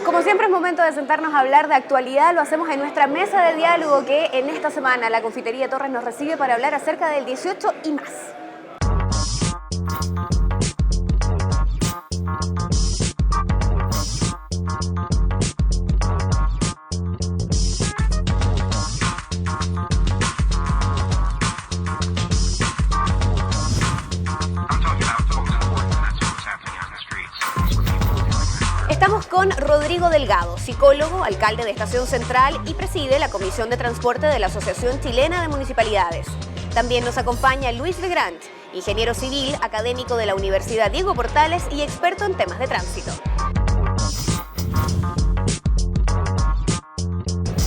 Como siempre es momento de sentarnos a hablar de actualidad, lo hacemos en nuestra mesa de diálogo que en esta semana la Confitería Torres nos recibe para hablar acerca del 18 y más. Estamos con Rodrigo Delgado, psicólogo, alcalde de Estación Central y preside la Comisión de Transporte de la Asociación Chilena de Municipalidades. También nos acompaña Luis de Grant, ingeniero civil, académico de la Universidad Diego Portales y experto en temas de tránsito.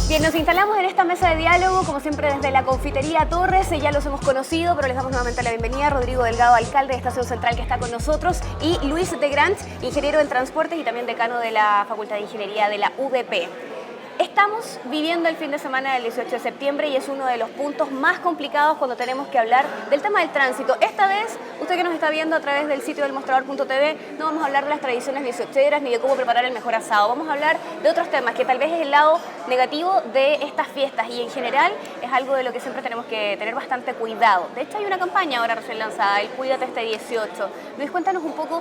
Bien, nos instalamos en esta mesa de diálogo, como siempre desde la Confitería Torres, ya los hemos conocido, pero les damos nuevamente la bienvenida a Rodrigo Delgado, alcalde de Estación Central, que está con nosotros, y Luis de Grant, ingeniero en transportes y también decano de la Facultad de Ingeniería de la UDP. Estamos viviendo el fin de semana del 18 de septiembre y es uno de los puntos más complicados cuando tenemos que hablar del tema del tránsito. Esta vez, usted que nos está viendo a través del sitio del mostrador.tv, no vamos a hablar de las tradiciones 18eras ni de cómo preparar el mejor asado. Vamos a hablar de otros temas que tal vez es el lado negativo de estas fiestas y en general es algo de lo que siempre tenemos que tener bastante cuidado. De hecho, hay una campaña ahora recién lanzada, el Cuídate este 18. Luis, cuéntanos un poco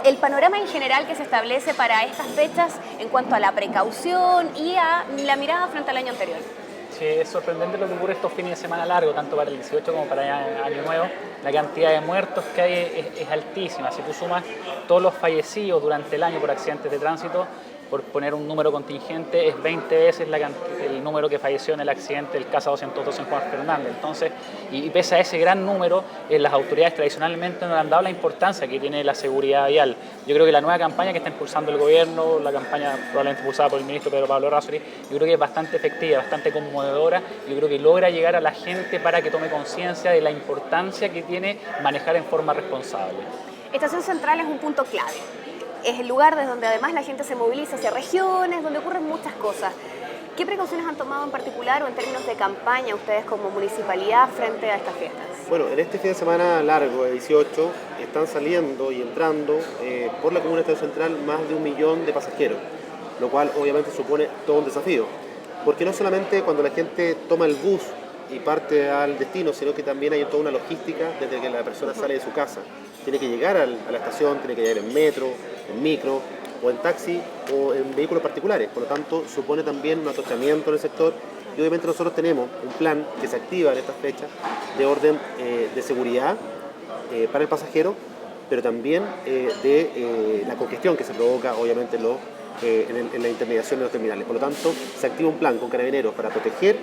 el panorama en general que se establece para estas fechas en cuanto a la precaución y a la frente al año anterior. Sí, es sorprendente lo que ocurre estos fines de semana largos, tanto para el 18 como para el Año Nuevo. La cantidad de muertos que hay es altísima. Si tú sumas todos los fallecidos durante el año por accidentes de tránsito, por poner un número contingente, es 20 veces el número que falleció en el accidente del Casa 202 en Juan Fernández. Entonces, y pese a ese gran número, las autoridades tradicionalmente no le han dado la importancia que tiene la seguridad vial. Yo creo que la nueva campaña que está impulsando el gobierno, la campaña probablemente impulsada por el ministro Pedro Pablo Errázuriz, yo creo que es bastante efectiva, bastante conmovedora. Yo creo que logra llegar a la gente para que tome conciencia de la importancia que tiene manejar en forma responsable. Estación Central es un punto clave. Es el lugar desde donde además la gente se moviliza hacia regiones, donde ocurren muchas cosas. ¿Qué precauciones han tomado en particular o en términos de campaña ustedes como municipalidad frente a estas fiestas? Bueno, en este fin de semana largo, de 18, están saliendo y entrando por la comuna de Estación Central más de 1 millón de pasajeros, lo cual obviamente supone todo un desafío. Porque no solamente cuando la gente toma el bus y parte al destino, sino que también hay toda una logística desde que la persona sale de su casa. Tiene que llegar a la estación, tiene que llegar en metro, en micro, o en taxi, o en vehículos particulares. Por lo tanto, supone también un atochamiento en el sector. Y obviamente nosotros tenemos un plan que se activa en estas fechas de orden de seguridad para el pasajero, pero también de la congestión que se provoca, obviamente, en la intermediación de los terminales. Por lo tanto, se activa un plan con carabineros para proteger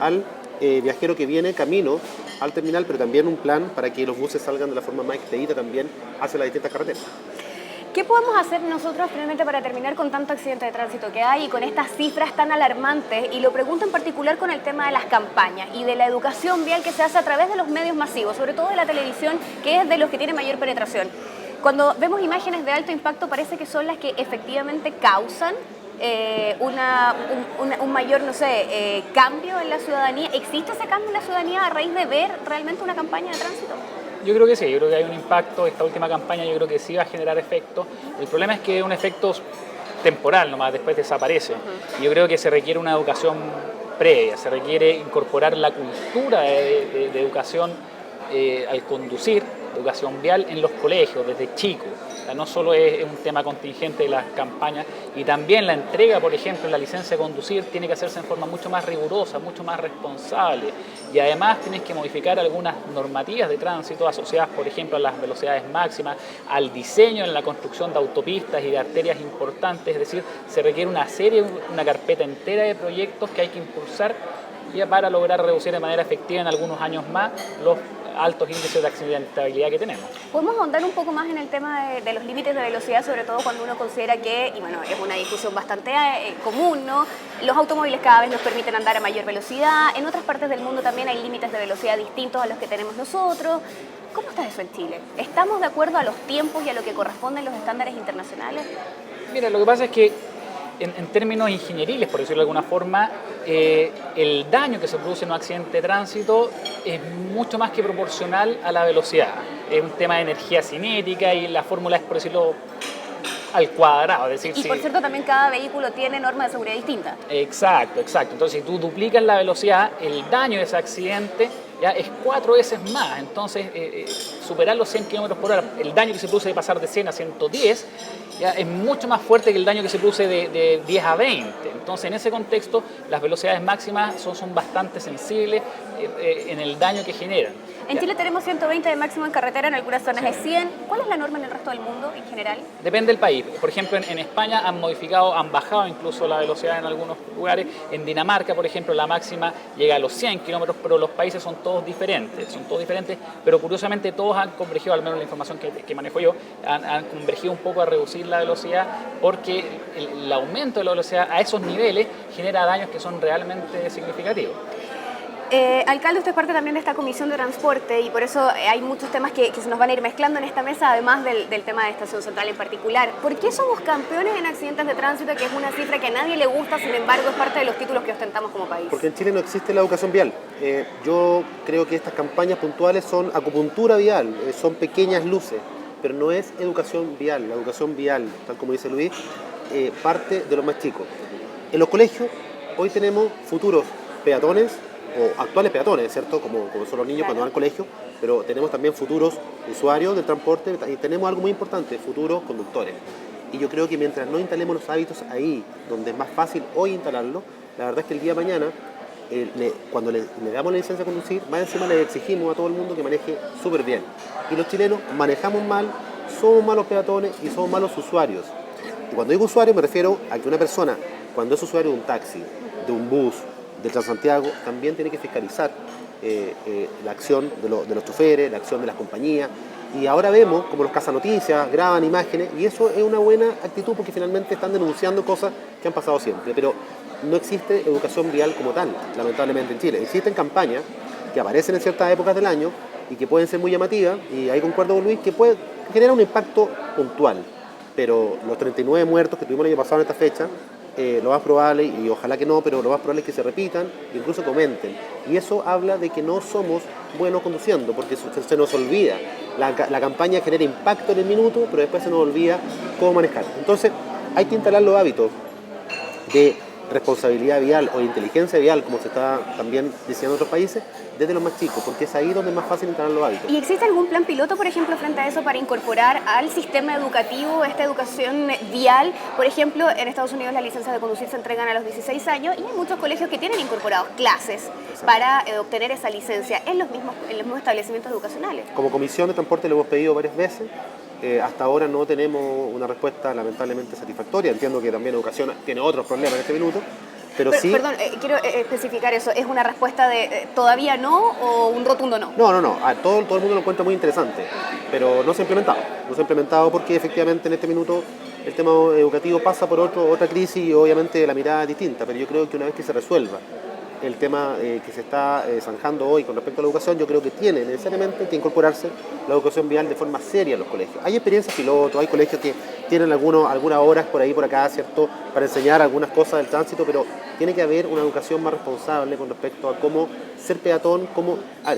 al viajero que viene camino al terminal, pero también un plan para que los buses salgan de la forma más expedita también hacia las distintas carreteras. ¿Qué podemos hacer nosotros finalmente para terminar con tanto accidente de tránsito que hay y con estas cifras tan alarmantes? Y lo pregunto en particular con el tema de las campañas y de la educación vial que se hace a través de los medios masivos, sobre todo de la televisión, que es de los que tiene mayor penetración. Cuando vemos imágenes de alto impacto parece que son las que efectivamente causan un mayor, cambio en la ciudadanía. ¿Existe ese cambio en la ciudadanía a raíz de ver realmente una campaña de tránsito? Yo creo que sí, yo creo que hay un impacto. Esta última campaña yo creo que sí va a generar efecto. El problema es que es un efecto temporal nomás, después desaparece. Yo creo que se requiere una educación previa, se requiere incorporar la cultura de educación al conducir, educación vial en los colegios desde chicos. O sea, no solo es un tema contingente de las campañas, y también la entrega, por ejemplo, de la licencia de conducir tiene que hacerse en forma mucho más rigurosa, mucho más responsable, y además tienes que modificar algunas normativas de tránsito asociadas, por ejemplo, a las velocidades máximas, al diseño en la construcción de autopistas y de arterias importantes. Es decir, se requiere una carpeta entera de proyectos que hay que impulsar ya para lograr reducir de manera efectiva en algunos años más los altos índices de accidentabilidad que tenemos. ¿Podemos ahondar un poco más en el tema de los límites de velocidad, sobre todo cuando uno considera que, y bueno, es una discusión bastante común, ¿no? Los automóviles cada vez nos permiten andar a mayor velocidad, en otras partes del mundo también hay límites de velocidad distintos a los que tenemos nosotros. ¿Cómo está eso en Chile? ¿Estamos de acuerdo a los tiempos y a lo que corresponden los estándares internacionales? Mira, lo que pasa es que en términos ingenieriles, por decirlo de alguna forma, el daño que se produce en un accidente de tránsito es mucho más que proporcional a la velocidad. Es un tema de energía cinética y la fórmula es, por decirlo al cuadrado. Es decir, Y por cierto, también cada vehículo tiene normas de seguridad distintas. Exacto, exacto. Entonces, si tú duplicas la velocidad, el daño de ese accidente ya es 4 veces más. Entonces, superar los 100 kilómetros por hora, el daño que se produce de pasar de 100 a 110, ya es mucho más fuerte que el daño que se produce de 10 a 20. Entonces, en ese contexto, las velocidades máximas son bastante sensibles en el daño que generan. En Chile tenemos 120 de máximo en carretera, en algunas zonas es 100. ¿Cuál es la norma en el resto del mundo en general? Depende del país. Por ejemplo, en España han bajado incluso la velocidad en algunos lugares. En Dinamarca, por ejemplo, la máxima llega a los 100 kilómetros, pero los países son todos diferentes. Pero curiosamente todos han convergido, al menos la información que manejo yo, han convergido un poco a reducir la velocidad porque el aumento de la velocidad a esos niveles genera daños que son realmente significativos. Alcalde, usted es parte también de esta comisión de transporte y por eso hay muchos temas que se nos van a ir mezclando en esta mesa, además del tema de Estación Central en particular. ¿Por qué somos campeones en accidentes de tránsito, que es una cifra que a nadie le gusta, sin embargo es parte de los títulos que ostentamos como país? Porque en Chile no existe la educación vial. Yo creo que estas campañas puntuales son acupuntura vial, son pequeñas luces, pero no es educación vial. La educación vial, tal como dice Luis, parte de los más chicos. En los colegios hoy tenemos futuros peatones, o actuales peatones, ¿cierto? Como son los niños cuando van al colegio, pero tenemos también futuros usuarios del transporte y tenemos algo muy importante, futuros conductores. Y yo creo que mientras no instalemos los hábitos ahí, donde es más fácil hoy instalarlo, la verdad es que el día de mañana, cuando le damos la licencia de conducir, más encima le exigimos a todo el mundo que maneje súper bien. Y los chilenos manejamos mal, somos malos peatones y somos malos usuarios. Y cuando digo usuario me refiero a que una persona, cuando es usuario de un taxi, de un bus, de Transantiago, también tiene que fiscalizar la acción de los choferes, la acción de las compañías. Y ahora vemos como los cazanoticias graban imágenes y eso es una buena actitud porque finalmente están denunciando cosas que han pasado siempre. Pero no existe educación vial como tal, lamentablemente en Chile. Existen campañas que aparecen en ciertas épocas del año y que pueden ser muy llamativas, y ahí concuerdo con Luis, que puede generar un impacto puntual. Pero los 39 muertos que tuvimos el año pasado en esta fecha, lo más probable, y ojalá que no, pero lo más probable es que se repitan e incluso que aumenten. Y eso habla de que no somos buenos conduciendo, porque se nos olvida. La campaña genera impacto en el minuto, pero después se nos olvida cómo manejar. Entonces, hay que instalar los hábitos de responsabilidad vial o de inteligencia vial, como se está también diciendo en otros países, desde los más chicos, porque es ahí donde es más fácil instalar los hábitos. ¿Y existe algún plan piloto, por ejemplo, frente a eso para incorporar al sistema educativo esta educación vial? Por ejemplo, en Estados Unidos las licencias de conducir se entregan a los 16 años y hay muchos colegios que tienen incorporados clases para obtener esa licencia en los mismos establecimientos educacionales. Como comisión de transporte lo hemos pedido varias veces. Hasta ahora no tenemos una respuesta lamentablemente satisfactoria. Entiendo que también educación tiene otros problemas en este minuto, pero sí... Perdón, quiero especificar eso. ¿Es una respuesta de todavía no o un rotundo no? No. Todo el mundo lo encuentra muy interesante, pero no se ha implementado. No se ha implementado porque efectivamente en este minuto el tema educativo pasa por otra crisis y obviamente la mirada es distinta, pero yo creo que una vez que se resuelva el tema que se está zanjando hoy con respecto a la educación, yo creo que tiene necesariamente que incorporarse la educación vial de forma seria en los colegios. Hay experiencias piloto, hay colegios que tienen algunas horas por ahí, por acá, ¿cierto?, para enseñar algunas cosas del tránsito, pero tiene que haber una educación más responsable con respecto a cómo ser peatón,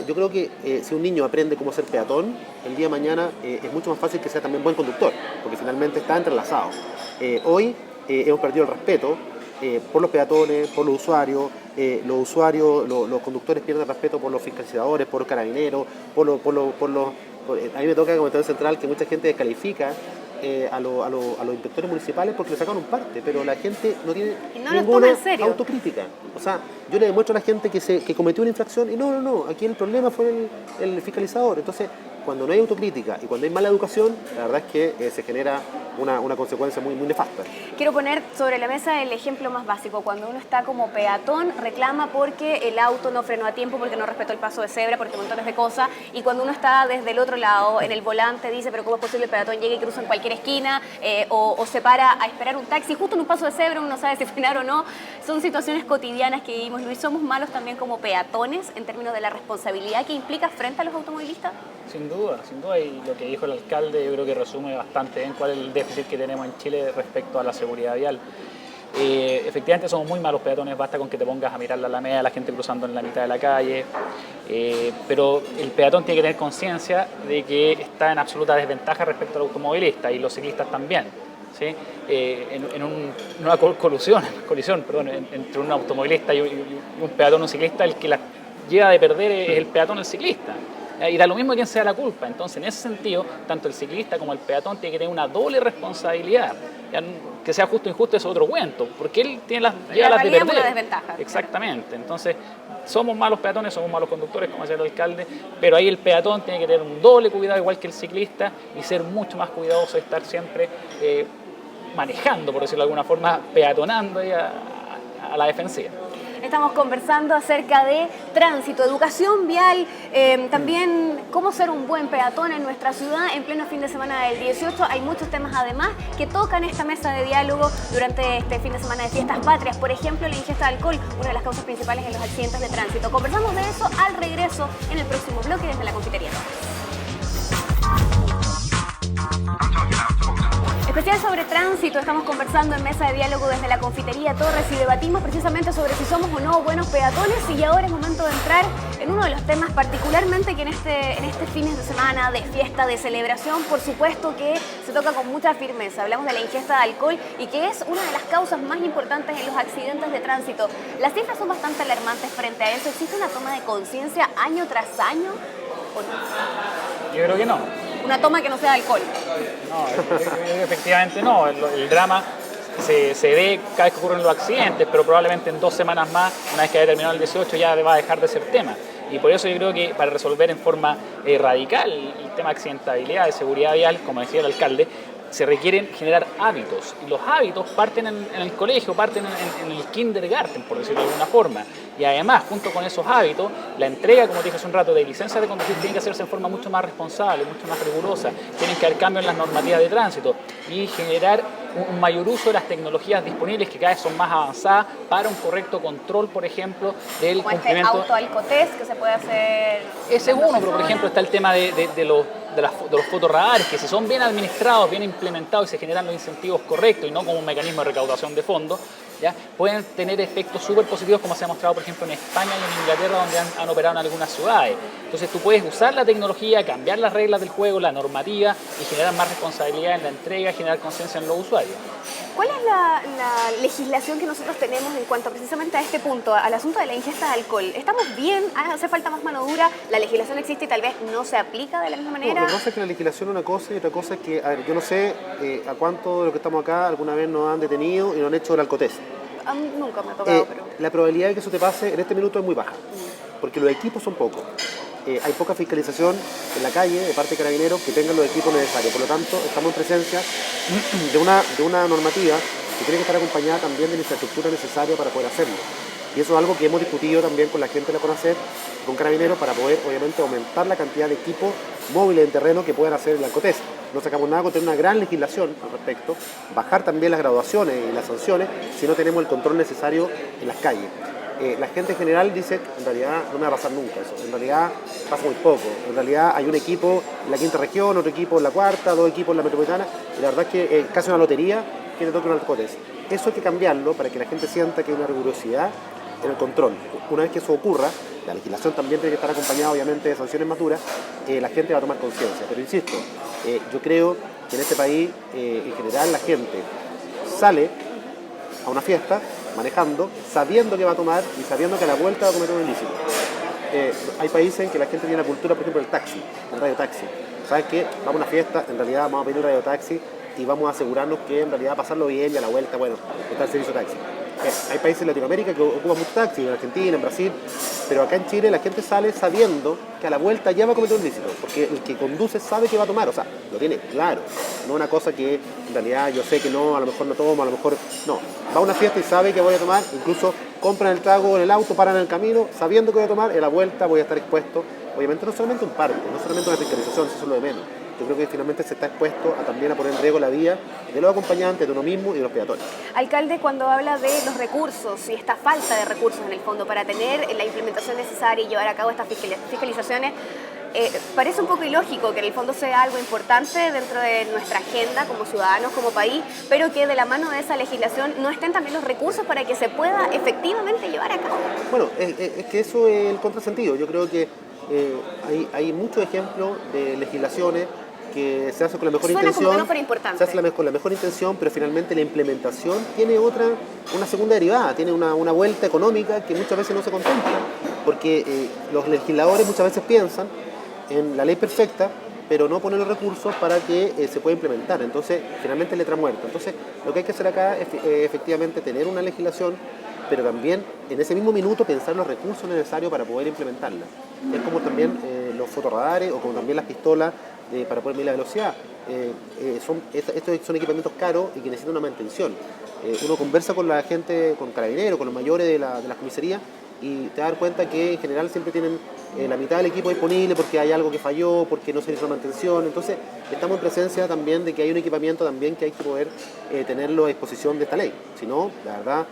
yo creo que si un niño aprende cómo ser peatón, el día de mañana es mucho más fácil que sea también buen conductor, porque finalmente está entrelazado. Hoy hemos perdido el respeto por los peatones, por los usuarios, los conductores pierden el respeto por los fiscalizadores, por los carabineros, a mí me toca como Estación Central que mucha gente descalifica a los inspectores municipales porque le sacaron parte, pero la gente no tiene ninguna autocrítica. O sea, yo le demuestro a la gente que cometió una infracción y no, aquí el problema fue el fiscalizador. Entonces, cuando no hay autocrítica y cuando hay mala educación, la verdad es que se genera una consecuencia muy nefasta. Quiero poner sobre la mesa el ejemplo más básico. Cuando uno está como peatón, reclama porque el auto no frenó a tiempo, porque no respetó el paso de cebra, porque montones de cosas. Y cuando uno está desde el otro lado, en el volante, dice, pero ¿cómo es posible que el peatón llegue y cruza en cualquier esquina? O se para a esperar un taxi justo en un paso de cebra, uno no sabe si frenar o no. Son situaciones cotidianas que vivimos, Luis. ¿Somos malos también como peatones en términos de la responsabilidad que implica frente a los automovilistas? Sin duda, y lo que dijo el alcalde yo creo que resume bastante bien cuál es el déficit que tenemos en Chile respecto a la seguridad vial. Efectivamente somos muy malos peatones, basta con que te pongas a mirar la alameda, la gente cruzando en la mitad de la calle, pero el peatón tiene que tener conciencia de que está en absoluta desventaja respecto al automovilista y los ciclistas también. ¿sí? Una colisión entre un automovilista y un peatón o un ciclista, el que la lleva de perder es el peatón o el ciclista. Y da lo mismo quien sea la culpa. Entonces, en ese sentido, tanto el ciclista como el peatón tiene que tener una doble responsabilidad. Que sea justo o injusto es otro cuento, porque él lleva las de perder. Una desventaja. Exactamente. Entonces, somos malos peatones, somos malos conductores, como decía el alcalde, pero ahí el peatón tiene que tener un doble cuidado, igual que el ciclista, y ser mucho más cuidadoso, estar siempre manejando, por decirlo de alguna forma, peatonando ahí a la defensiva. Estamos conversando acerca de tránsito, educación vial, también cómo ser un buen peatón en nuestra ciudad en pleno fin de semana del 18. Hay muchos temas además que tocan esta mesa de diálogo durante este fin de semana de fiestas patrias. Por ejemplo, la ingesta de alcohol, una de las causas principales en los accidentes de tránsito. Conversamos de eso al regreso en el próximo bloque desde la confitería. Especial sobre tránsito, estamos conversando en mesa de diálogo desde la Confitería Torres y debatimos precisamente sobre si somos o no buenos peatones, y ahora es momento de entrar en uno de los temas particularmente que en este fin de semana de fiesta, de celebración, por supuesto que se toca con mucha firmeza. Hablamos de la ingesta de alcohol y que es una de las causas más importantes en los accidentes de tránsito. Las cifras son bastante alarmantes frente a eso. ¿Existe una toma de conciencia año tras año o no? Yo creo que no. Una toma que no sea de alcohol. No, efectivamente no. El drama se ve cada vez que ocurren los accidentes, pero probablemente en 2 semanas más, una vez que haya terminado el 18, ya va a dejar de ser tema. Y por eso yo creo que para resolver en forma radical el tema de accidentabilidad, de seguridad vial, como decía el alcalde, se requieren generar hábitos. Y los hábitos parten en el colegio, parten en el kindergarten, por decirlo de alguna forma. Y además, junto con esos hábitos, la entrega, como dije hace un rato, de licencias de conducir tiene que hacerse en forma mucho más responsable, mucho más rigurosa. Tienen que haber cambios en las normativas de tránsito y generar un mayor uso de las tecnologías disponibles, que cada vez son más avanzadas, para un correcto control, por ejemplo, del como cumplimiento. Este autoalcotés que se puede hacer. Ese es uno, pero por ejemplo está el tema de los fotorradares, que si son bien administrados, bien implementados y se generan los incentivos correctos y no como un mecanismo de recaudación de fondos, ¿ya? Pueden tener efectos súper positivos, como se ha mostrado por ejemplo en España y en Inglaterra, donde han operado en algunas ciudades. Entonces tú puedes usar la tecnología, cambiar las reglas del juego, la normativa, y generar más responsabilidad en la entrega, generar conciencia en los usuarios. ¿Cuál es la legislación que nosotros tenemos en cuanto precisamente a este punto, al asunto de la ingesta de alcohol? ¿Estamos bien? ¿Hace falta más mano dura? ¿La legislación existe y tal vez no se aplica de la misma manera? No, lo que pasa es que la legislación es una cosa y otra cosa es que, a ver, yo no sé a cuánto de los que estamos acá alguna vez nos han detenido y nos han hecho el alcotés. Nunca me ha tocado, pero... La probabilidad de que eso te pase en este minuto es muy baja, porque los equipos son pocos. Hay poca fiscalización en la calle de parte de carabineros que tengan los equipos necesarios. Por lo tanto, estamos en presencia de una normativa que tiene que estar acompañada también de la infraestructura necesaria para poder hacerlo. Y eso es algo que hemos discutido también con la gente de la CONACER, con carabineros, para poder, obviamente, aumentar la cantidad de equipos móviles en terreno que puedan hacer el alcotés. No sacamos nada con tener una gran legislación al respecto, bajar también las graduaciones y las sanciones si no tenemos el control necesario en las calles. La gente en general dice, en realidad no me va a pasar nunca eso, en realidad pasa muy poco, en realidad hay un equipo en la 5ª región, otro equipo en la 4ª, 2 equipos en la metropolitana, y la verdad es que es casi una lotería que te toque un alcotés. Eso hay que cambiarlo para que la gente sienta que hay una rigurosidad en el control. Una vez que eso ocurra, la legislación también tiene que estar acompañada obviamente de sanciones más duras, la gente va a tomar conciencia. Pero insisto, yo creo que en este país en general la gente sale a una fiesta manejando, sabiendo que va a tomar y sabiendo que a la vuelta va a cometer un ilícito. Hay países en que la gente tiene la cultura, por ejemplo, del taxi, el radiotaxi. ¿Sabes qué? Vamos a una fiesta, en realidad vamos a pedir un radiotaxi y vamos a asegurarnos que en realidad pasarlo bien y a la vuelta, bueno, está el servicio taxi. Hay países en Latinoamérica que ocupan mucho taxi, en Argentina, en Brasil, pero acá en Chile la gente sale sabiendo que a la vuelta ya va a cometer un ilícito, porque el que conduce sabe que va a tomar, o sea, lo tiene claro, no una cosa que en realidad yo sé que no, a lo mejor no tomo, a lo mejor no, va a una fiesta y sabe que voy a tomar, incluso compran el trago en el auto, paran en el camino, sabiendo que voy a tomar, y a la vuelta voy a estar expuesto, obviamente no solamente un parte, no solamente una fiscalización, eso es lo de menos. Yo creo que finalmente se está expuesto a también a poner en riesgo la vida de los acompañantes, de uno mismo y de los peatones. Alcalde, cuando habla de los recursos y esta falta de recursos en el fondo para tener la implementación necesaria y llevar a cabo estas fiscalizaciones, parece un poco ilógico que en el fondo sea algo importante dentro de nuestra agenda como ciudadanos, como país, pero que de la mano de esa legislación no estén también los recursos para que se pueda efectivamente llevar a cabo. Bueno, es que eso es el contrasentido. Yo creo que hay muchos ejemplos de legislaciones porque se hace con la mejor Suena intención. como que no fuera importante. Se hace con la mejor intención, pero finalmente la implementación tiene una segunda derivada, tiene una vuelta económica que muchas veces no se contempla, porque los legisladores muchas veces piensan en la ley perfecta, pero no ponen los recursos para que se pueda implementar. Entonces, finalmente letra muerta. Entonces, lo que hay que hacer acá es efectivamente tener una legislación, pero también en ese mismo minuto pensar los recursos necesarios para poder implementarla. Es como también los fotorradares o como también las pistolas para poder medir la velocidad. Estos son equipamientos caros y que necesitan una mantención. Uno conversa con la gente, con carabineros, con los mayores de las comisarías, y te das cuenta que en general siempre tienen la mitad del equipo disponible porque hay algo que falló, porque no se hizo mantención. Entonces estamos en presencia también de que hay un equipamiento también que hay que poder tenerlo a disposición de esta ley. Si no, la verdad,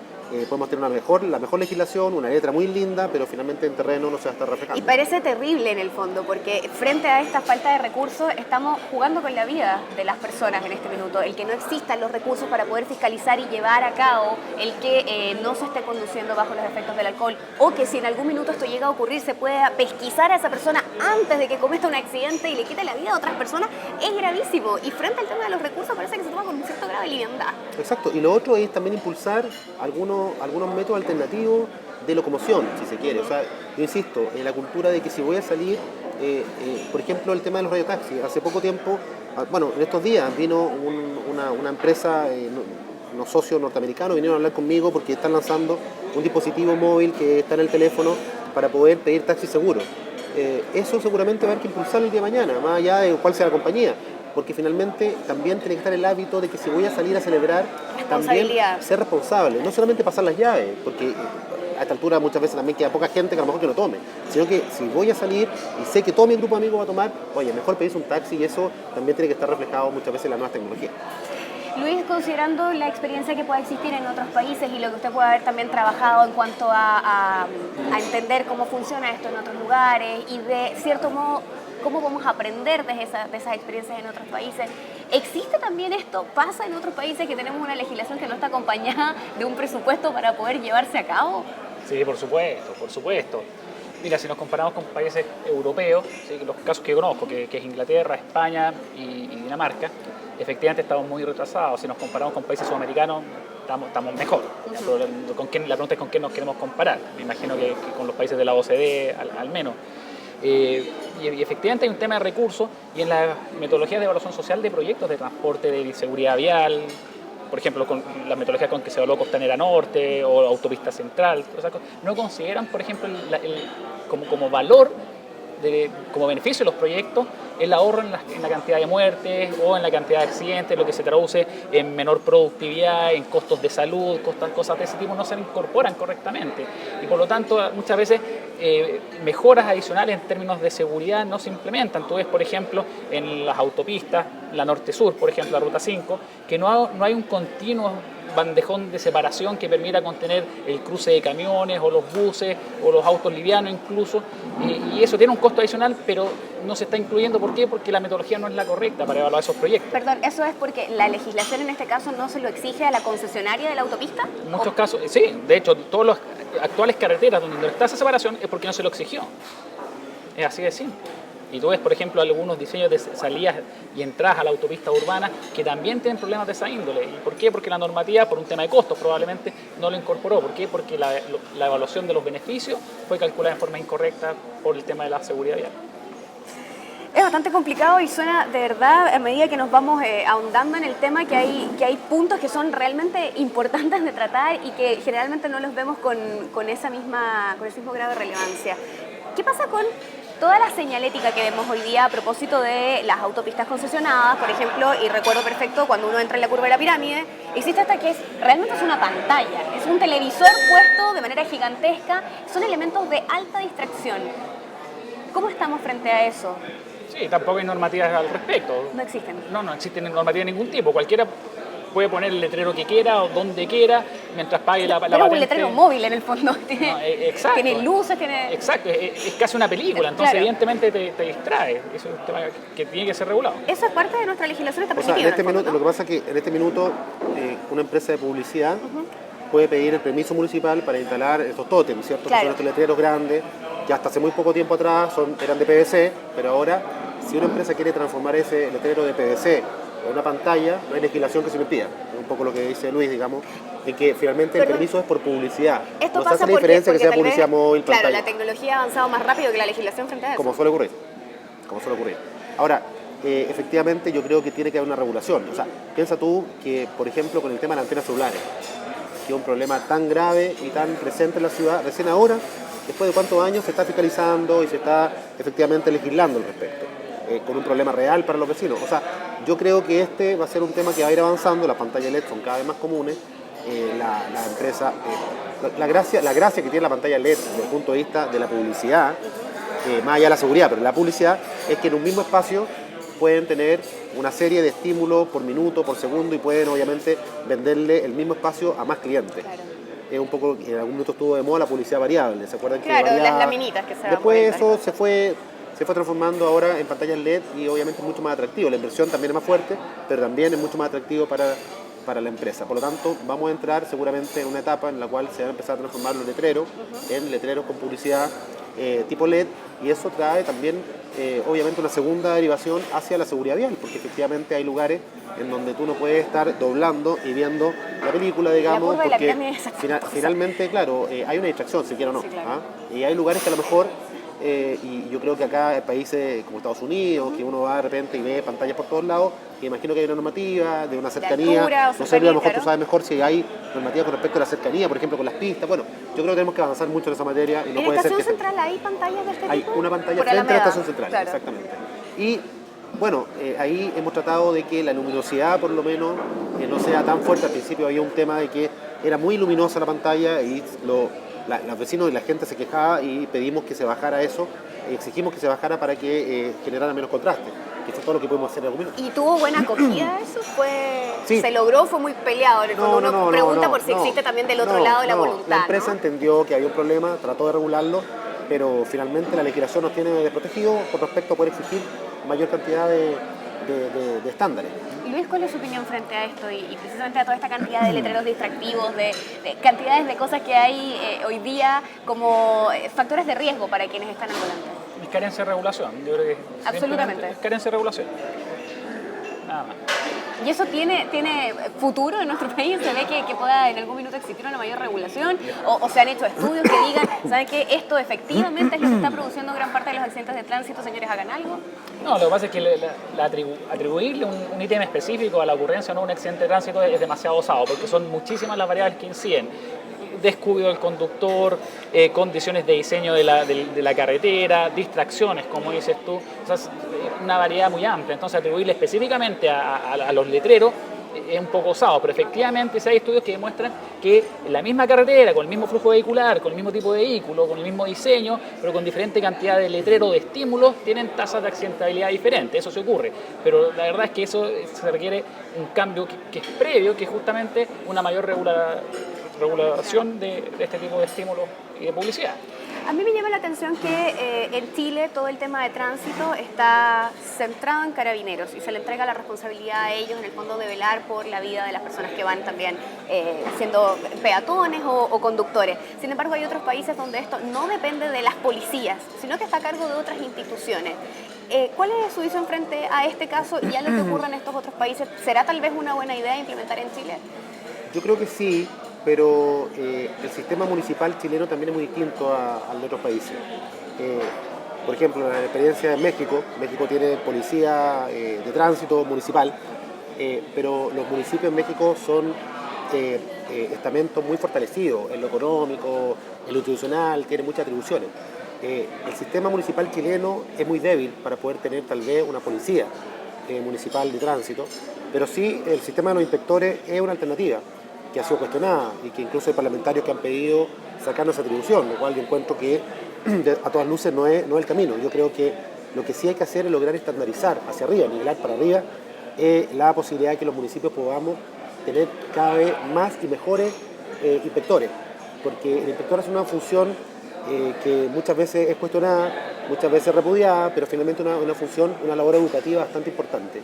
podemos tener la mejor legislación, una letra muy linda, pero finalmente en terreno no se va a estar reflejando. Y parece terrible en el fondo, porque frente a esta falta de recursos estamos jugando con la vida de las personas en este minuto. El que no existan los recursos para poder fiscalizar y llevar a cabo el que no se esté conduciendo bajo los efectos del alcohol, o que si en algún minuto esto llega a ocurrir se pueda pesquisar a esa persona antes de que cometa un accidente y le quite la vida a otras personas, es gravísimo. Y frente al tema de los recursos parece que se toma con un cierto grado de liviandad. Exacto, y lo otro es también impulsar algunos métodos alternativos de locomoción, si se quiere. O sea, yo insisto, en la cultura de que si voy a salir, por ejemplo, el tema de los radiotaxis. Hace poco tiempo, bueno, en estos días vino una empresa, unos socios norteamericanos, vinieron a hablar conmigo porque están lanzando un dispositivo móvil que está en el teléfono para poder pedir taxi seguro. Eso seguramente va a haber que impulsarlo el día de mañana, más allá de cuál sea la compañía, porque finalmente también tiene que estar el hábito de que si voy a salir a celebrar, también ser responsable, no solamente pasar las llaves, porque a esta altura muchas veces también queda poca gente que a lo mejor que no tome, sino que si voy a salir y sé que todo mi grupo de amigos va a tomar, oye, mejor pedirse un taxi, y eso también tiene que estar reflejado muchas veces en las nuevas tecnologías. Luis, considerando la experiencia que pueda existir en otros países y lo que usted puede haber también trabajado en cuanto a entender cómo funciona esto en otros lugares y de cierto modo cómo vamos a aprender de esas experiencias en otros países, ¿existe también esto? ¿Pasa en otros países que tenemos una legislación que no está acompañada de un presupuesto para poder llevarse a cabo? Sí, por supuesto, por supuesto. Mira, si nos comparamos con países europeos, ¿sí? Los casos que yo conozco, que es Inglaterra, España y Dinamarca, efectivamente estamos muy retrasados. Si nos comparamos con países sudamericanos, estamos mejor. Pero la pregunta es con qué nos queremos comparar. Me imagino que con los países de la OCDE al menos. Y efectivamente hay un tema de recursos, y en la metodología de evaluación social de proyectos de transporte, de seguridad vial, por ejemplo, con la metodología con que se evaluó Costanera Norte o Autopista Central, todas esas cosas, no consideran, por ejemplo, como valor, como beneficio de los proyectos, el ahorro en la cantidad de muertes o en la cantidad de accidentes, lo que se traduce en menor productividad, en costos de salud, cosas de ese tipo no se incorporan correctamente. Y por lo tanto, muchas veces mejoras adicionales en términos de seguridad no se implementan. Tú ves, por ejemplo, en las autopistas, la norte-sur, por ejemplo, la ruta 5, que no hay un continuo bandejón de separación que permita contener el cruce de camiones o los buses o los autos livianos incluso, y eso tiene un costo adicional, pero no se está incluyendo. ¿Por qué? Porque la metodología no es la correcta para evaluar esos proyectos. Perdón, ¿eso es porque la legislación en este caso no se lo exige a la concesionaria de la autopista? En muchos casos, sí, de hecho, todas las actuales carreteras donde no está esa separación es porque no se lo exigió. Es así de simple. Y tú ves, por ejemplo, algunos diseños de salidas y entradas a la autopista urbana que también tienen problemas de esa índole. ¿Y por qué? Porque la normativa, por un tema de costos probablemente, no lo incorporó. ¿Por qué? Porque la evaluación de los beneficios fue calculada de forma incorrecta por el tema de la seguridad vial. Es bastante complicado y suena de verdad, a medida que nos vamos ahondando en el tema, que hay puntos que son realmente importantes de tratar y que generalmente no los vemos con ese mismo grado de relevancia. ¿Qué pasa con toda la señalética que vemos hoy día a propósito de las autopistas concesionadas, por ejemplo? Y recuerdo perfecto cuando uno entra en la curva de la pirámide, existe hasta que realmente es una pantalla, es un televisor puesto de manera gigantesca, son elementos de alta distracción. ¿Cómo estamos frente a eso? Sí, tampoco hay normativas al respecto. No existen. No existen normativas de ningún tipo. Cualquiera puede poner el letrero que quiera o donde quiera mientras pague la patente. Pero un letrero móvil en el fondo. Exacto. Tiene luces, tiene... Exacto, es casi una película, entonces claro. Evidentemente te distrae. Eso es un tema que tiene que ser regulado. Eso es parte de nuestra legislación, está O sea, permitido. en este minuto, ¿no? Lo que pasa es que en este minuto una empresa de publicidad puede pedir el permiso municipal para instalar estos tótems, ¿cierto? Claro. Que son estos letreros grandes, que hasta hace muy poco tiempo atrás eran de PVC, pero ahora si una empresa quiere transformar ese letrero de PVC en una pantalla, no hay legislación que se lo impida. Es un poco lo que dice Luis, digamos, de que finalmente el permiso es por publicidad. Esto no se pasa hace la diferencia que sea tal vez, publicidad móvil, claro, pantalla. la tecnología ha avanzado más rápido que la legislación frente a eso. Como suele ocurrir. Como suele ocurrir. Ahora, efectivamente yo creo que tiene que haber una regulación. O sea, piensa tú que, por ejemplo, con el tema de las antenas celulares, que es un problema tan grave y tan presente en la ciudad, recién ahora, después de cuántos años se está fiscalizando y se está efectivamente legislando al respecto, con un problema real para los vecinos. O sea, yo creo que este va a ser un tema que va a ir avanzando, las pantallas LED son cada vez más comunes, la empresa, la gracia que tiene la pantalla LED desde el punto de vista de la publicidad, más allá de la seguridad, pero la publicidad es que en un mismo espacio pueden tener una serie de estímulos por minuto, por segundo y pueden obviamente venderle el mismo espacio a más clientes. Claro. Es un poco, en algún momento estuvo de moda la publicidad variable, ¿se acuerdan? Claro, que variaba? las laminitas que se van Después poniendo. eso se fue transformando ahora en pantallas LED y obviamente es mucho más atractivo. La inversión también es más fuerte, pero también es mucho más atractivo para la empresa. Por lo tanto, vamos a entrar seguramente en una etapa en la cual se van a empezar a transformar los letreros en letreros con publicidad tipo LED, y eso trae también obviamente una segunda derivación hacia la seguridad vial, porque efectivamente hay lugares en donde tú no puedes estar doblando y viendo la película, digamos, porque finalmente, claro, hay una distracción, si quiero o no. Sí, claro. Y hay lugares que a lo mejor, y yo creo que acá en países como Estados Unidos, que uno va de repente y ve pantallas por todos lados, y imagino que hay una normativa de una cercanía, altura, no sé, a lo mejor tú sabes mejor si hay normativa con respecto a la cercanía, por ejemplo, con las pistas. Bueno, yo creo que tenemos que avanzar mucho en esa materia. Y no puede ser que ¿En Estación Central hay pantallas de este tipo? Hay una pantalla por frente a la Alameda. Estación Central, claro. Exactamente. Y bueno, ahí hemos tratado de que la luminosidad por lo menos no sea tan fuerte. Al principio había un tema de que era muy luminosa la pantalla y los vecinos y la gente se quejaba y pedimos que se bajara eso, exigimos que se bajara para que generara menos contraste, que fue todo lo que pudimos hacer en algún minuto. ¿Y tuvo buena acogida eso? Sí. ¿Se logró? ¿Fue muy peleado? En el fondo uno pregunta por si existe también del otro lado la voluntad. La empresa entendió que había un problema, trató de regularlo, pero finalmente la legislación nos tiene desprotegidos con respecto a poder exigir mayor cantidad de estándares. Luis, ¿cuál es su opinión frente a esto y precisamente a toda esta cantidad de letreros distractivos, de cantidades de cosas que hay hoy día como factores de riesgo para quienes están al volante? Es carencia de regulación, yo creo que absolutamente es carencia de regulación. Nada más. ¿Y eso tiene futuro en nuestro país? ¿Se ve que pueda en algún minuto existir una mayor regulación? ¿O se han hecho estudios que digan, ¿saben qué? Esto efectivamente es lo que está produciendo gran parte de los accidentes de tránsito, señores, hagan algo? No, lo que pasa es que atribuirle un ítem específico a la ocurrencia o no un accidente de tránsito es demasiado osado, porque son muchísimas las variables que inciden. Descuido del conductor, condiciones de diseño de la carretera, distracciones, como dices tú, o sea, es una variedad muy amplia. Entonces atribuirle específicamente a los letreros es un poco osado, pero efectivamente sí hay estudios que demuestran que en la misma carretera, con el mismo flujo vehicular, con el mismo tipo de vehículo, con el mismo diseño, pero con diferente cantidad de letreros, de estímulos, tienen tasas de accidentabilidad diferentes. Eso se ocurre, pero la verdad es que eso se requiere un cambio que es previo, que es justamente una mayor regulación de este tipo de estímulos y de publicidad. A mí me llama la atención que en Chile todo el tema de tránsito está centrado en carabineros y se le entrega la responsabilidad a ellos en el fondo de velar por la vida de las personas que van también siendo peatones o conductores. Sin embargo, hay otros países donde esto no depende de las policías, sino que está a cargo de otras instituciones. ¿Cuál es su visión frente a este caso y a lo que ocurre en estos otros países? ¿Será tal vez una buena idea implementar en Chile? Yo creo que sí, pero el sistema municipal chileno también es muy distinto al de otros países. Por ejemplo, la experiencia de México tiene policía de tránsito municipal, pero los municipios en México son estamentos muy fortalecidos en lo económico, en lo institucional, tienen muchas atribuciones. El sistema municipal chileno es muy débil para poder tener tal vez una policía municipal de tránsito, pero sí el sistema de los inspectores es una alternativa que ha sido cuestionada y que incluso hay parlamentarios que han pedido sacarnos esa atribución, lo cual yo encuentro que a todas luces no es el camino. Yo creo que lo que sí hay que hacer es lograr estandarizar hacia arriba, nivelar para arriba, la posibilidad de que los municipios podamos tener cada vez más y mejores inspectores, porque el inspector es una función que muchas veces es cuestionada, muchas veces repudiada, pero finalmente una función, una labor educativa bastante importante.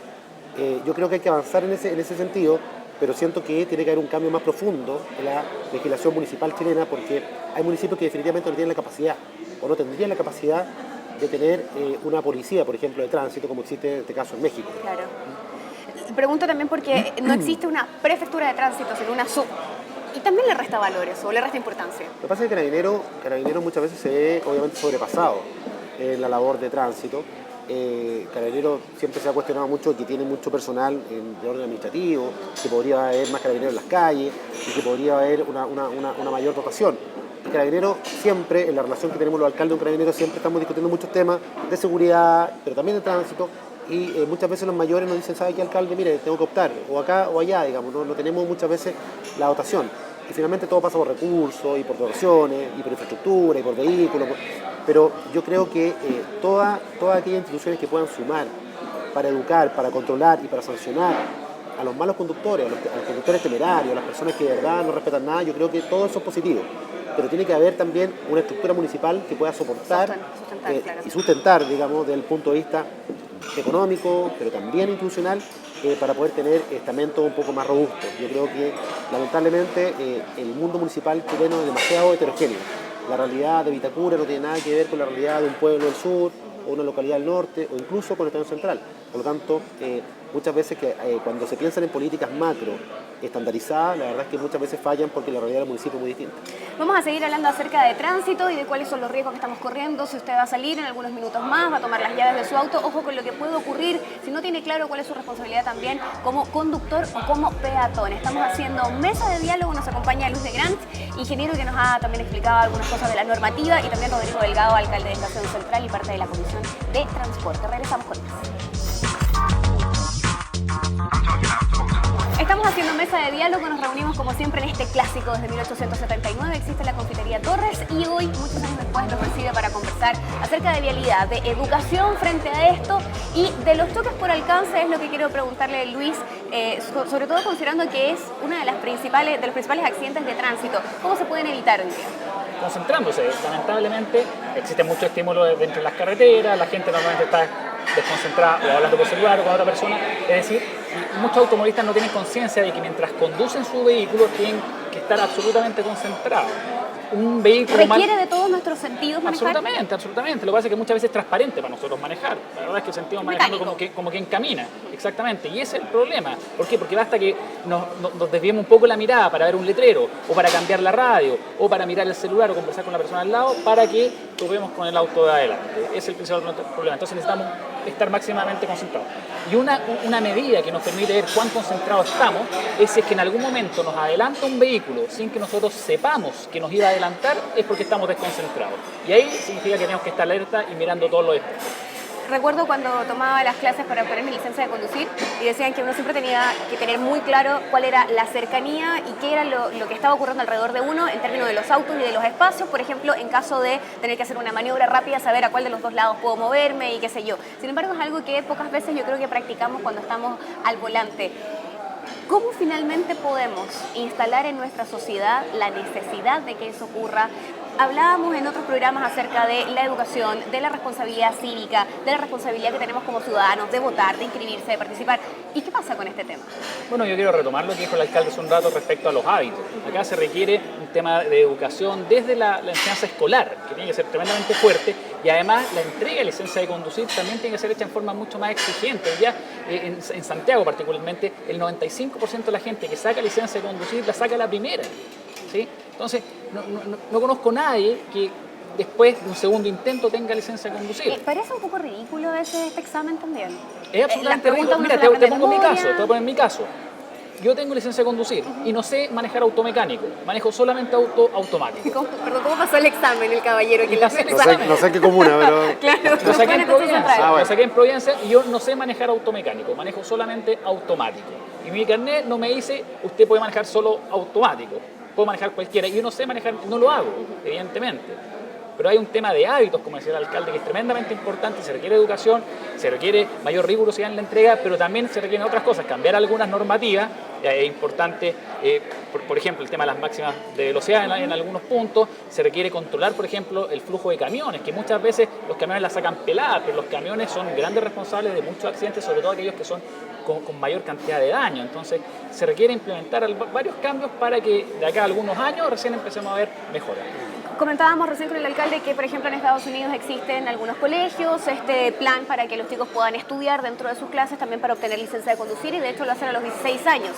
Yo creo que hay que avanzar en ese sentido, pero siento que tiene que haber un cambio más profundo en la legislación municipal chilena, porque hay municipios que definitivamente no tienen la capacidad o no tendrían la capacidad de tener una policía, por ejemplo, de tránsito, como existe en este caso en México. Claro. Pregunto también porque no existe una prefectura de tránsito, sino una sub. Y también le resta valores o le resta importancia. Lo que pasa es que Carabineros muchas veces se ve obviamente sobrepasado en la labor de tránsito. Carabineros siempre se ha cuestionado mucho que tiene mucho personal de orden administrativo, que podría haber más carabineros en las calles y que podría haber una mayor dotación. Y Carabineros siempre, en la relación que tenemos los alcaldes con Carabineros, siempre estamos discutiendo muchos temas de seguridad, pero también de tránsito. Y muchas veces los mayores nos dicen, ¿sabe qué, alcalde? Mire, tengo que optar, o acá o allá, digamos, no tenemos muchas veces la dotación. Y finalmente todo pasa por recursos, y por dotaciones, y por infraestructura, y por vehículos. Pero yo creo que todas aquellas instituciones que puedan sumar para educar, para controlar y para sancionar a los malos conductores, a los conductores temerarios, a las personas que de verdad no respetan nada, yo creo que todo eso es positivo. Pero tiene que haber también una estructura municipal que pueda soportar y sustentar, digamos, desde el punto de vista económico, pero también institucional, para poder tener estamentos un poco más robustos. Yo creo que, lamentablemente, el mundo municipal chileno es demasiado heterogéneo. La realidad de Vitacura no tiene nada que ver con la realidad de un pueblo del sur, o una localidad del norte, o incluso con el Estado central. Por lo tanto, muchas veces cuando se piensan en políticas macro estandarizadas, la verdad es que muchas veces fallan porque la realidad del municipio es muy distinta. Vamos a seguir hablando acerca de tránsito y de cuáles son los riesgos que estamos corriendo. Si usted va a salir en algunos minutos más, va a tomar las llaves de su auto, ojo con lo que puede ocurrir si no tiene claro cuál es su responsabilidad también como conductor o como peatón. Estamos haciendo mesa de diálogo, nos acompaña Luis de Grant, ingeniero que nos ha también explicado algunas cosas de la normativa, y también Rodrigo Delgado, alcalde de Estación Central y parte de la Comisión de Transporte. Regresamos con más. Estamos haciendo mesa de diálogo, nos reunimos como siempre en este clásico desde 1879, existe la Confitería Torres, y hoy, muchos años después, nos recibe para conversar acerca de vialidad, de educación frente a esto y de los choques por alcance. Es lo que quiero preguntarle a Luis, sobre todo considerando que es uno de los principales accidentes de tránsito. ¿Cómo se pueden evitar hoy día? Concentrándose. Lamentablemente existe mucho estímulo dentro de las carreteras, la gente normalmente está desconcentrada o hablando por celular o con otra persona, es decir, muchos automovilistas no tienen conciencia de que mientras conducen su vehículo tienen que estar absolutamente concentrados. Un vehículo ¿Requiere de todos nuestros sentidos manejar? Absolutamente. Lo que pasa es que muchas veces es transparente para nosotros manejar. La verdad es que sentimos manejando como quien camina. Exactamente. Y ese es el problema. ¿Por qué? Porque basta que nos desviemos un poco la mirada para ver un letrero, o para cambiar la radio, o para mirar el celular o conversar con la persona al lado, para que topemos con el auto de adelante. Ese es el principal problema. Entonces necesitamos estar máximamente concentrados. Y una medida que nos permite ver cuán concentrados estamos es si es que en algún momento nos adelanta un vehículo sin que nosotros sepamos que nos iba a adelantar, es porque estamos desconcentrados. Y ahí significa que tenemos que estar alerta y mirando todos los espejos. Recuerdo cuando tomaba las clases para obtener mi licencia de conducir y decían que uno siempre tenía que tener muy claro cuál era la cercanía y qué era lo que estaba ocurriendo alrededor de uno en términos de los autos y de los espacios. Por ejemplo, en caso de tener que hacer una maniobra rápida, saber a cuál de los dos lados puedo moverme y qué sé yo. Sin embargo, es algo que pocas veces yo creo que practicamos cuando estamos al volante. ¿Cómo finalmente podemos instalar en nuestra sociedad la necesidad de que eso ocurra? Hablábamos en otros programas acerca de la educación, de la responsabilidad cívica, de la responsabilidad que tenemos como ciudadanos de votar, de inscribirse, de participar. ¿Y qué pasa con este tema? Bueno, yo quiero retomar lo que dijo el alcalde hace un rato respecto a los hábitos. Acá se requiere un tema de educación desde la enseñanza escolar, que tiene que ser tremendamente fuerte, y además la entrega de licencia de conducir también tiene que ser hecha en forma mucho más exigente. Ya en Santiago particularmente, el 95% de la gente que saca licencia de conducir la saca a la primera, ¿sí? Entonces, no conozco a nadie que después de un segundo intento tenga licencia de conducir. Parece un poco ridículo este examen también. Es absolutamente ridículo. Mira, te pongo mi caso, te voy a poner mi caso. Yo tengo licencia de conducir y no sé manejar auto mecánico, manejo solamente auto automático. ¿Cómo pasó el examen el caballero? No sé qué comuna, pero... Claro, lo saqué en Providencia y yo no sé manejar auto mecánico, manejo solamente automático. Y mi carnet no me dice, usted puede manejar solo automático, puedo manejar cualquiera. Y yo no sé manejar, no lo hago, evidentemente. Pero hay un tema de hábitos, como decía el alcalde, que es tremendamente importante. Se requiere educación, se requiere mayor rigurosidad en la entrega, pero también se requieren otras cosas, cambiar algunas normativas Es importante, por ejemplo, el tema de las máximas de velocidad en algunos puntos. Se requiere controlar, por ejemplo, el flujo de camiones, que muchas veces los camiones la sacan pelada, pero los camiones son grandes responsables de muchos accidentes, sobre todo aquellos que son con mayor cantidad de daño. Entonces se requiere implementar varios cambios para que de acá a algunos años recién empecemos a ver mejoras. Comentábamos recién con el alcalde que, por ejemplo, en Estados Unidos existen algunos colegios, este plan para que los chicos puedan estudiar dentro de sus clases también para obtener licencia de conducir, y de hecho lo hacen a los 16 años.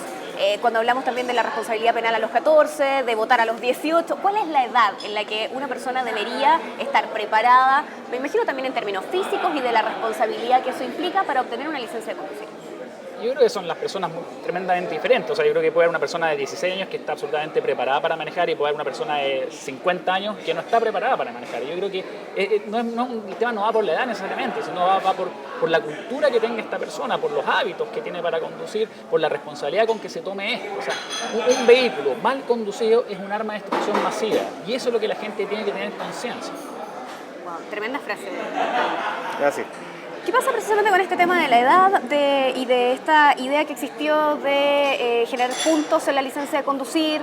Cuando hablamos también de la responsabilidad penal a los 14, de votar a los 18, ¿cuál es la edad en la que una persona debería estar preparada? Me imagino también en términos físicos y de la responsabilidad que eso implica para obtener una licencia de conducir. Yo creo que son las personas tremendamente diferentes. O sea, yo creo que puede haber una persona de 16 años que está absolutamente preparada para manejar y puede haber una persona de 50 años que no está preparada para manejar. Yo creo que el tema no va por la edad necesariamente, sino va por la cultura que tenga esta persona, por los hábitos que tiene para conducir, por la responsabilidad con que se tome esto. O sea, un vehículo mal conducido es un arma de destrucción masiva, y eso es lo que la gente tiene que tener conciencia. Wow, tremenda frase. Gracias. ¿Qué pasa precisamente con este tema de la edad y de esta idea que existió de generar puntos en la licencia de conducir?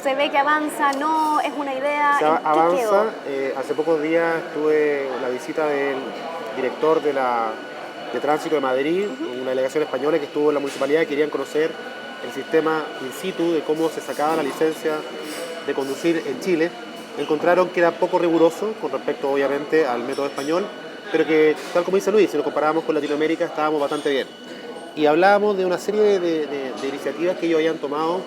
¿Se ve que avanza? ¿No? ¿Es una idea? O sea, ¿En qué avanza. quedó? Hace pocos días tuve la visita del director de tránsito de Madrid, una delegación española que estuvo en la municipalidad y querían conocer el sistema in situ de cómo se sacaba la licencia de conducir en Chile. Encontraron que era poco riguroso con respecto, obviamente, al método español, pero que, tal como dice Luis, si nos comparamos con Latinoamérica, estábamos bastante bien. Y hablábamos de una serie de iniciativas que ellos habían tomado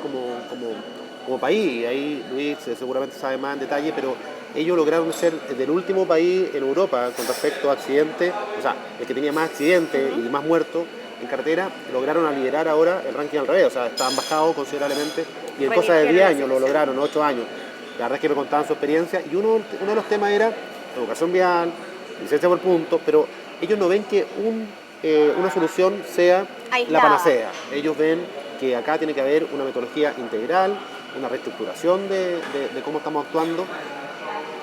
como país. Ahí Luis seguramente sabe más en detalle, pero ellos lograron ser del último país en Europa con respecto a accidentes, o sea, el que tenía más accidentes y más muertos en carretera. Lograron liderar ahora el ranking al revés, o sea, estaban bajados considerablemente y en cosa de 10 años lo lograron, 8 años. La verdad es que me contaban su experiencia y uno de los temas era educación vial, licencia por puntos, pero ellos no ven que una solución sea la panacea. Ellos ven que acá tiene que haber una metodología integral, una reestructuración de cómo estamos actuando,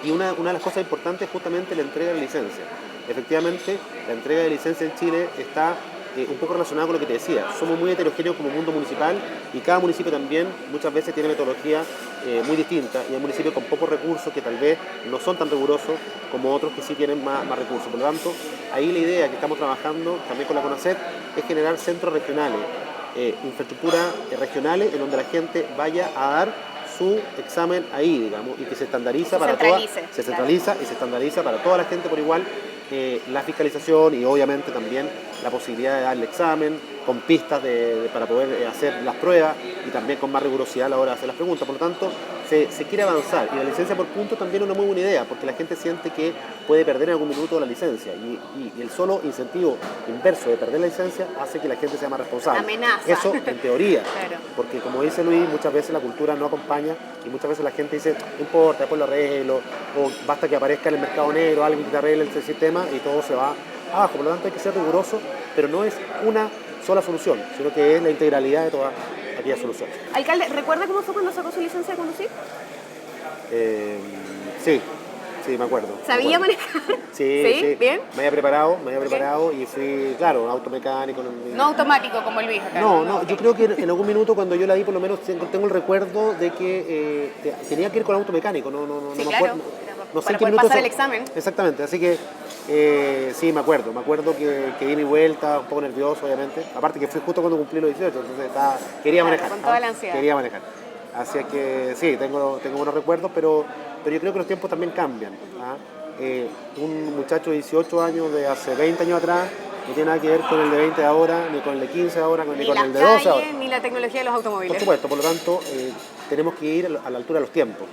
y una de las cosas importantes es justamente la entrega de licencia. Efectivamente, la entrega de licencia en Chile está un poco relacionada con lo que te decía. Somos muy heterogéneos como mundo municipal y cada municipio también muchas veces tiene metodología muy distinta, y hay municipios con pocos recursos que tal vez no son tan rigurosos como otros que sí tienen más recursos. Por lo tanto, ahí la idea que estamos trabajando también con la CONACET es generar centros regionales, infraestructuras regionales en donde la gente vaya a dar su examen ahí, digamos, y que se estandariza se centraliza y se estandariza para toda la gente por igual. La fiscalización y obviamente también la posibilidad de dar el examen con pistas para poder hacer las pruebas y también con más rigurosidad a la hora de hacer las preguntas. Por lo tanto, se quiere avanzar, y la licencia por puntos también es una muy buena idea, porque la gente siente que puede perder en algún minuto la licencia, y el solo incentivo inverso de perder la licencia hace que la gente sea más responsable. Amenaza. Eso en teoría, Claro. porque como dice Luis, muchas veces la cultura no acompaña y muchas veces la gente dice, no importa, después lo arreglo, o basta que aparezca en el mercado negro alguien que te arregle el sistema y todo se va abajo. Por lo tanto, hay que ser riguroso, pero no es una sola solución, sino que es la integralidad de todas aquellas soluciones. Alcalde, ¿recuerda cómo fue cuando sacó su licencia de conducir? Sí, me acuerdo. ¿Sabía manejar? Sí. ¿Bien? Me había preparado y fui, claro, automecánico. No automático como Luis acá. No, yo creo que en algún minuto cuando yo la di, por lo menos tengo el recuerdo de que tenía que ir con automecánico, no Sí, me claro. acuerdo. No sé Para en qué poder minuto pasar el examen. Exactamente, así que sí, me acuerdo que di mi vuelta, un poco nervioso obviamente, aparte que fui justo cuando cumplí los 18, entonces quería manejar. Con toda la ansiedad. Quería manejar. Así que sí, tengo buenos recuerdos, pero yo creo que los tiempos también cambian. Un muchacho de 18 años de hace 20 años atrás no tiene nada que ver con el de 20 de ahora, ni con el de 15 de ahora, ni con el de 12 ahora. Ni la tecnología de los automóviles. Por supuesto, por lo tanto, tenemos que ir a la altura de los tiempos.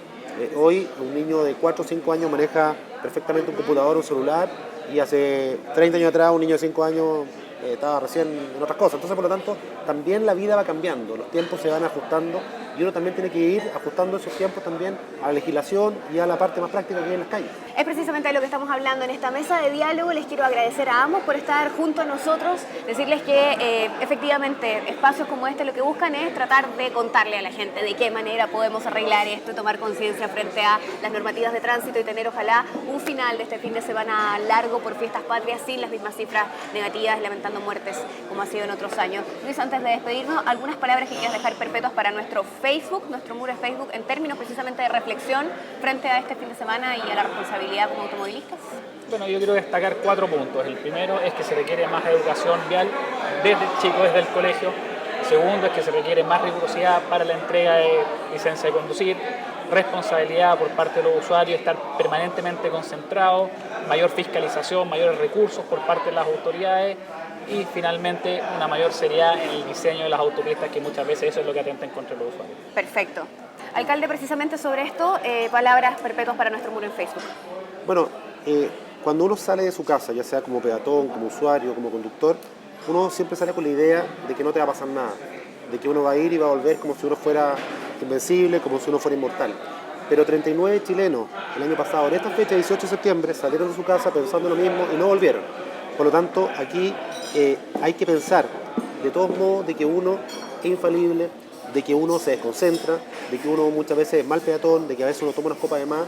Hoy un niño de 4 o 5 años maneja perfectamente un computador, un celular, y hace 30 años atrás un niño de 5 años estaba recién en otras cosas. Entonces, por lo tanto, también la vida va cambiando, los tiempos se van ajustando y uno también tiene que ir ajustando esos tiempos también a la legislación y a la parte más práctica que hay en las calles. Es precisamente de lo que estamos hablando en esta mesa de diálogo. Les quiero agradecer a ambos por estar junto a nosotros, decirles que efectivamente espacios como este lo que buscan es tratar de contarle a la gente de qué manera podemos arreglar esto, tomar conciencia frente a las normativas de tránsito y tener ojalá un final de este fin de semana largo por fiestas patrias sin las mismas cifras negativas, lamentando muertes como ha sido en otros años. Luis, antes de despedirnos, algunas palabras que quieras dejar perpetuas para nuestro Facebook, nuestro muro de Facebook, en términos precisamente de reflexión frente a este fin de semana y a la responsabilidad como automovilistas. Bueno, yo quiero destacar 4 puntos. El primero es que se requiere más educación vial desde chicos, desde el colegio. Segundo es que se requiere más rigurosidad para la entrega de licencia de conducir, responsabilidad por parte de los usuarios, estar permanentemente concentrados, mayor fiscalización, mayores recursos por parte de las autoridades y finalmente una mayor seriedad en el diseño de las autopistas, que muchas veces eso es lo que atenta en contra de los usuarios. Perfecto. Alcalde, precisamente sobre esto, palabras perpetuas para nuestro muro en Facebook. Bueno, cuando uno sale de su casa, ya sea como peatón, como usuario, como conductor, uno siempre sale con la idea de que no te va a pasar nada, de que uno va a ir y va a volver como si uno fuera invencible, como si uno fuera inmortal. Pero 39 chilenos el año pasado, en esta fecha, 18 de septiembre, salieron de su casa pensando lo mismo y no volvieron. Por lo tanto, aquí hay que pensar, de todos modos, de que uno es infalible, de que uno se desconcentra, de que uno muchas veces es mal peatón, de que a veces uno toma unas copas de más,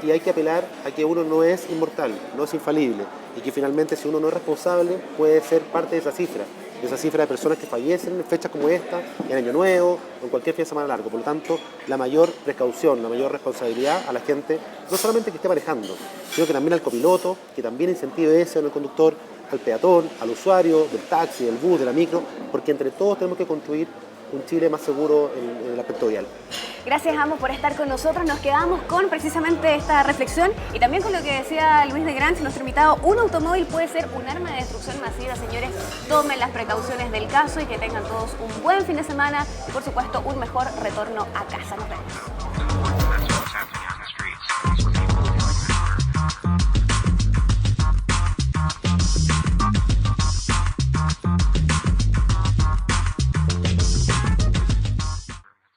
y hay que apelar a que uno no es inmortal, no es infalible, y que finalmente si uno no es responsable puede ser parte de esa cifra de personas que fallecen en fechas como esta, en Año Nuevo o en cualquier fin de semana largo. Por lo tanto, la mayor precaución, la mayor responsabilidad a la gente, no solamente que esté manejando, sino que también al copiloto, que también incentive eso en el conductor, al peatón, al usuario del taxi, del bus, de la micro, porque entre todos tenemos que construir un Chile más seguro en el aspecto vial. Gracias a ambos por estar con nosotros. Nos quedamos con precisamente esta reflexión y también con lo que decía Luis de Grant, nuestro invitado. Un automóvil puede ser un arma de destrucción masiva, señores. Tomen las precauciones del caso y que tengan todos un buen fin de semana y, por supuesto, un mejor retorno a casa. Nos vemos.